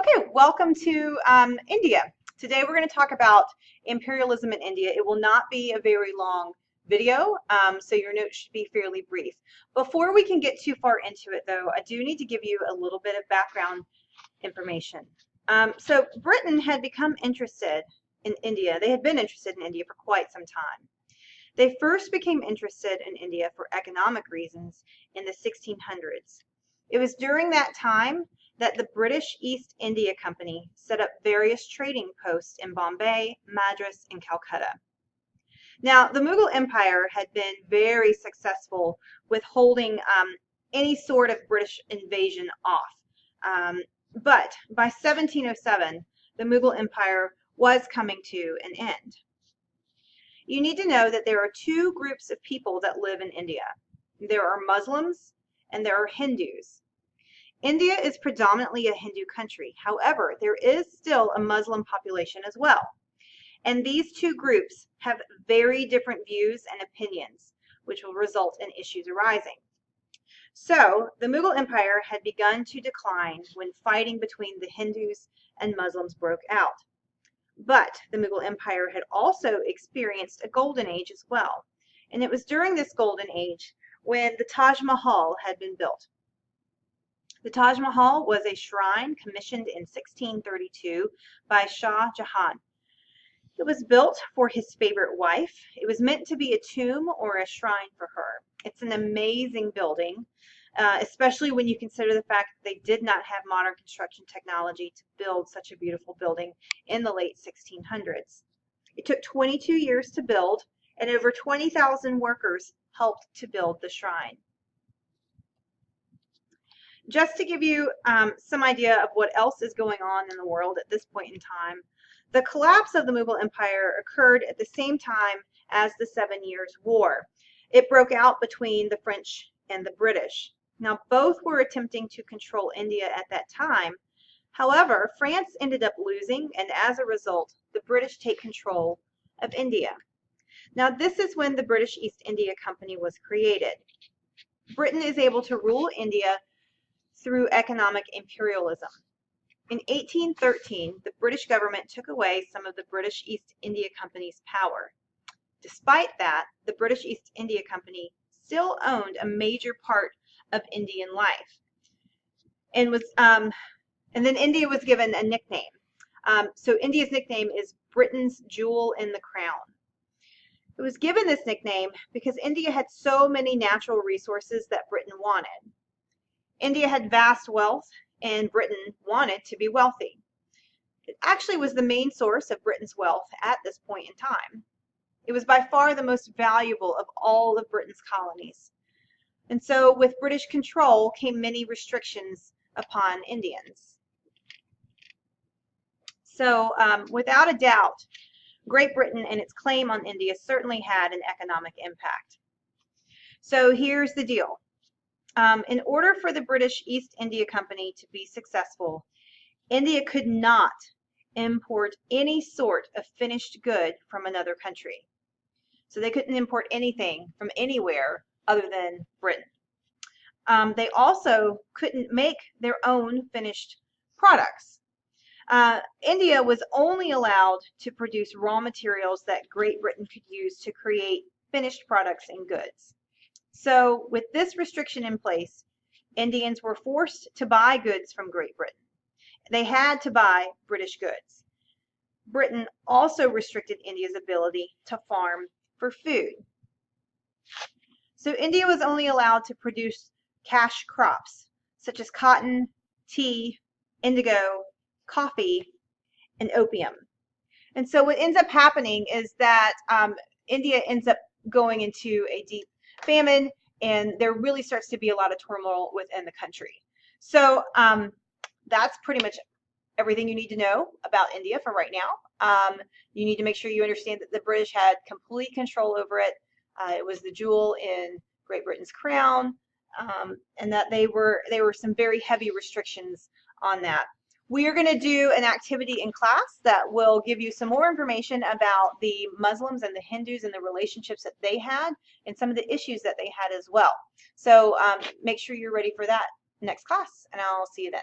Okay, welcome to India. Today we're going to talk about imperialism in India. It will not be a very long video, so your notes should be fairly brief. Before we can get too far into it, though, I do need to give you a little bit of background information. So Britain had become interested in India. They had been interested in India for quite some time. They first became interested in India for economic reasons in the 1600s. It was during that time that the British East India Company set up various trading posts in Bombay, Madras, and Calcutta. Now, the Mughal Empire had been very successful with holding any sort of British invasion off. But by 1707, the Mughal Empire was coming to an end. You need to know that there are two groups of people that live in India. There are Muslims and there are Hindus. India is predominantly a Hindu country. However, there is still a Muslim population as well. And these two groups have very different views and opinions, which will result in issues arising. So, the Mughal Empire had begun to decline when fighting between the Hindus and Muslims broke out. But the Mughal Empire had also experienced a golden age as well. And it was during this golden age when the Taj Mahal had been built. The Taj Mahal was a shrine commissioned in 1632 by Shah Jahan. It was built for his favorite wife. It was meant to be a tomb or a shrine for her. It's an amazing building, especially when you consider the fact that they did not have modern construction technology to build such a beautiful building in the late 1600s. It took 22 years to build, and over 20,000 workers helped to build the shrine. Just to give you some idea of what else is going on in the world at this point in time, the collapse of the Mughal Empire occurred at the same time as the 7 Years' War. It broke out between the French and the British. Now, both were attempting to control India at that time. However, France ended up losing, and as a result, the British take control of India. Now, this is when the British East India Company was created. Britain is able to rule India through economic imperialism. In 1813, the British government took away some of the British East India Company's power. Despite that, the British East India Company still owned a major part of Indian life, and then India was given a nickname. So India's nickname is Britain's jewel in the crown. It was given this nickname because India had so many natural resources that Britain wanted. India had vast wealth, and Britain wanted to be wealthy. It actually was the main source of Britain's wealth at this point in time. It was by far the most valuable of all of Britain's colonies. And so with British control came many restrictions upon Indians. So without a doubt, Great Britain and its claim on India certainly had an economic impact. So here's the deal. In order for the British East India Company to be successful, India could not import any sort of finished good from another country. So they couldn't import anything from anywhere other than Britain. They also couldn't make their own finished products. India was only allowed to produce raw materials that Great Britain could use to create finished products and goods. So with this restriction in place, Indians were forced to buy goods from Great Britain. They had to buy British goods. Britain also restricted India's ability to farm for food. So India was only allowed to produce cash crops, such as cotton, tea, indigo, coffee, and opium. And so what ends up happening is that India ends up going into a deep famine, and there really starts to be a lot of turmoil within the country. So that's pretty much everything you need to know about India for right now. You need to make sure you understand that the British had complete control over it. It was the jewel in Great Britain's crown, and that there were some very heavy restrictions on that. We are going to do an activity in class that will give you some more information about the Muslims and the Hindus and the relationships that they had and some of the issues that they had as well. So make sure you're ready for that next class, and I'll see you then.